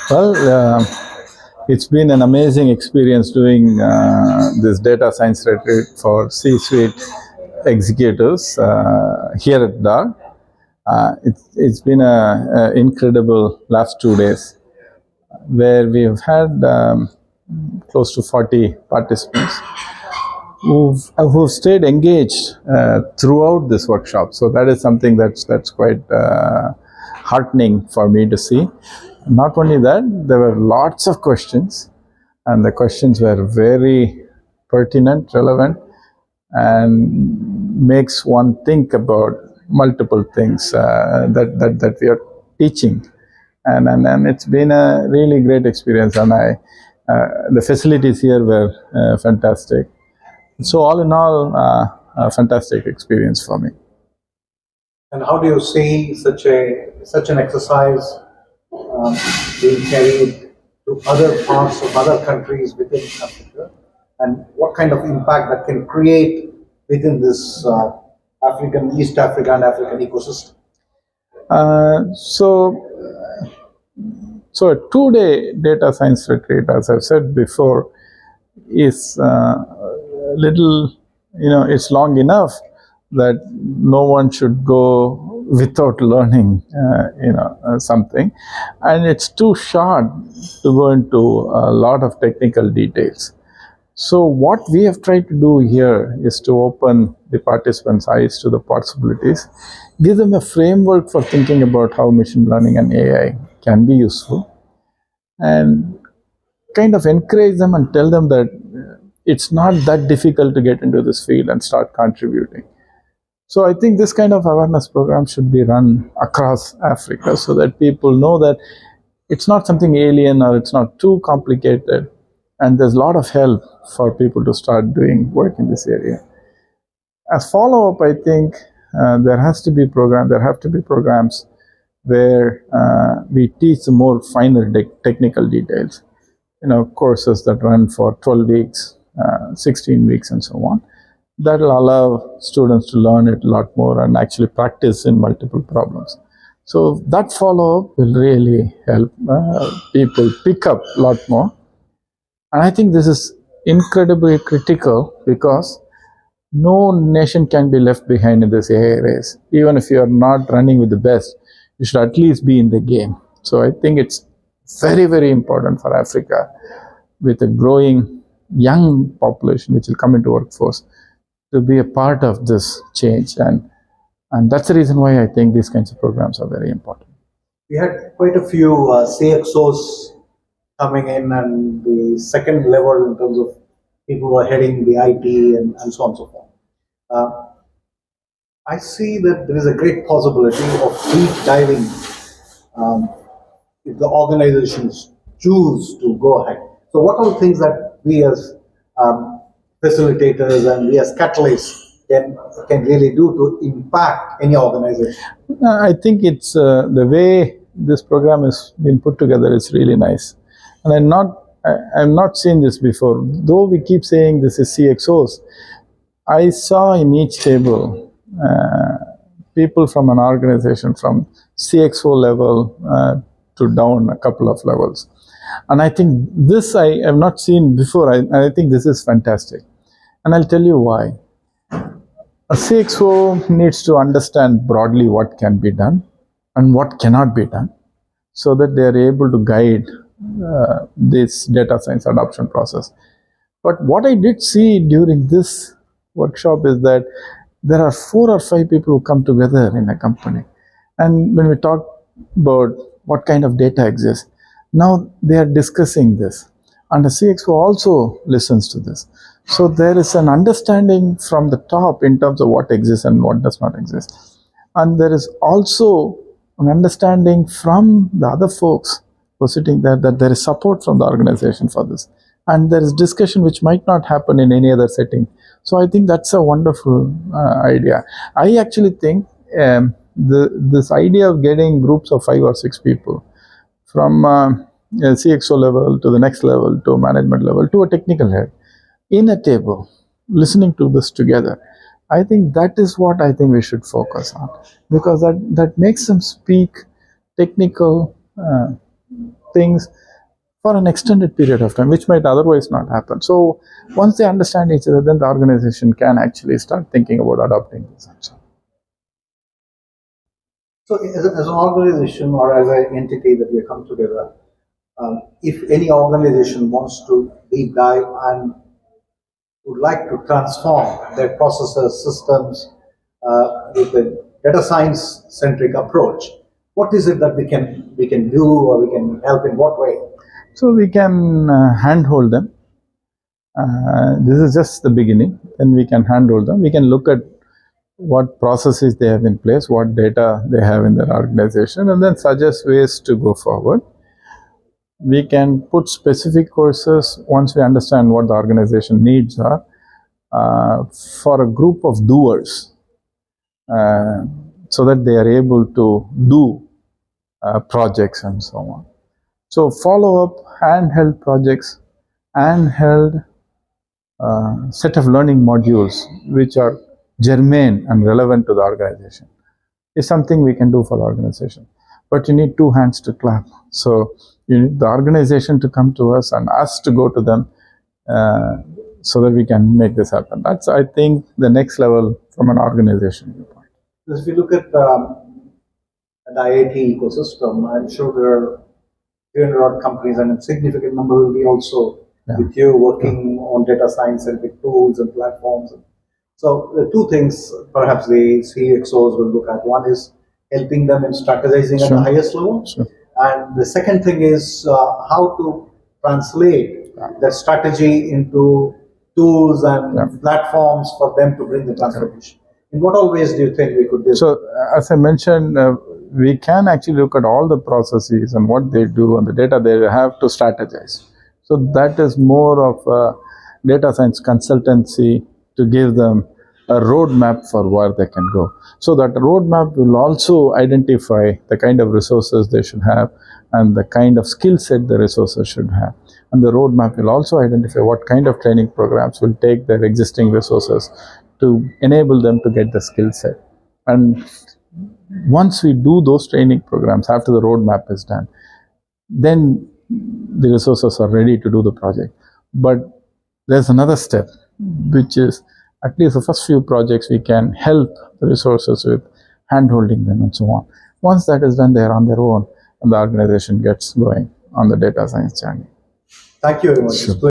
Well, it's been an amazing experience doing this data science retreat for C-suite executives here at DAR. It's been an incredible last 2 days where we've had close to 40 participants who've stayed engaged throughout this workshop. So that is something that's quite heartening for me to see. Not only that, there were lots of questions, and the questions were very pertinent, relevant, and makes one think about multiple things that we are teaching. And it's been a really great experience, and the facilities here were fantastic. So all in all, a fantastic experience for me. And how do you see such an exercise being carried to other parts of other countries within Africa, and what kind of impact that can create within this East African ecosystem? So a 2 day data science retreat, as I've said before, is little, it's long enough that no one should go without learning, something, and it's too short to go into a lot of technical details. So what we have tried to do here is to open the participants' eyes to the possibilities, give them a framework for thinking about how machine learning and AI can be useful, and kind of encourage them and tell them that it's not that difficult to get into this field and start contributing. So I think this kind of awareness program should be run across Africa so that people know that it's not something alien or it's not too complicated, and there's a lot of help for people to start doing work in this area. As follow-up, I think there have to be programs where we teach the more finer technical details. Courses that run for 12 weeks, 16 weeks, and so on. That will allow students to learn it a lot more and actually practice in multiple problems. So that follow-up will really help people pick up a lot more. And I think this is incredibly critical because no nation can be left behind in this AI race. Even if you are not running with the best, you should at least be in the game. So I think it's very, very important for Africa, with a growing young population which will come into workforce, to be a part of this change. And that's the reason why I think these kinds of programs are very important. We had quite a few CXOs coming in, and the second level in terms of people who are heading the IT and so on and so forth. I see that there is a great possibility of deep diving if the organizations choose to go ahead. So what are the things that we as facilitators and we as catalysts can really do to impact any organization? I think it's the way this program has been put together is really nice. And I've not seen this before. Though we keep saying this is CXOs, I saw in each table people from an organization from CXO level to down a couple of levels. And I think this I have not seen before. I think this is fantastic. And I'll tell you why. A CXO needs to understand broadly what can be done and what cannot be done, so that they are able to guide this data science adoption process. But what I did see during this workshop is that there are 4 or 5 people who come together in a company. And when we talk about what kind of data exists, now they are discussing this. And the CXO also listens to this. So there is an understanding from the top in terms of what exists and what does not exist. And there is also an understanding from the other folks who are sitting there that there is support from the organization for this. And there is discussion which might not happen in any other setting. So I think that's a wonderful idea. I actually think this idea of getting groups of 5 or 6 people from CXO level to the next level, to management level, to a technical head, in a table, listening to this together, I think that is what I think we should focus on, because that makes them speak technical things for an extended period of time, which might otherwise not happen. So once they understand each other, then the organization can actually start thinking about adopting this. So, as an organization or as an entity that we come together, if any organization wants to deep dive and would like to transform their processes, systems with a data science centric approach, what is it that we can do, or we can help in what way? So we can handhold them. This is just the beginning. Then we can handhold them. We can look at what processes they have in place, what data they have in their organization, and then suggest ways to go forward. We can put specific courses once we understand what the organization needs are for a group of doers, so that they are able to do projects and so on. So follow-up handheld projects, handheld set of learning modules which are germane and relevant to the organization is something we can do for the organization. But you need two hands to clap. So you need the organization to come to us and us to go to them, so that we can make this happen. That's, I think, the next level from an organization viewpoint. If you look at the IIT ecosystem, I'm sure there are 300 odd companies, and a significant number will be also with you working on data science and with tools and platforms. So the two things perhaps the CXOs will look at. One is helping them in strategizing at the highest level. And the second thing is how to translate that strategy into tools and platforms for them to bring the transformation. In what all ways do you think we could do? So as I mentioned, we can actually look at all the processes and what they do and the data they have to strategize. So that is more of a data science consultancy to give them a roadmap for where they can go. So that roadmap will also identify the kind of resources they should have and the kind of skill set the resources should have. And the roadmap will also identify what kind of training programs will take their existing resources to enable them to get the skill set. And once we do those training programs, after the roadmap is done, then the resources are ready to do the project. But there's another step, which is at least the first few projects we can help the resources with hand-holding them and so on. Once that is done, they're on their own and the organization gets going on the data science journey. Thank you very much. Sure.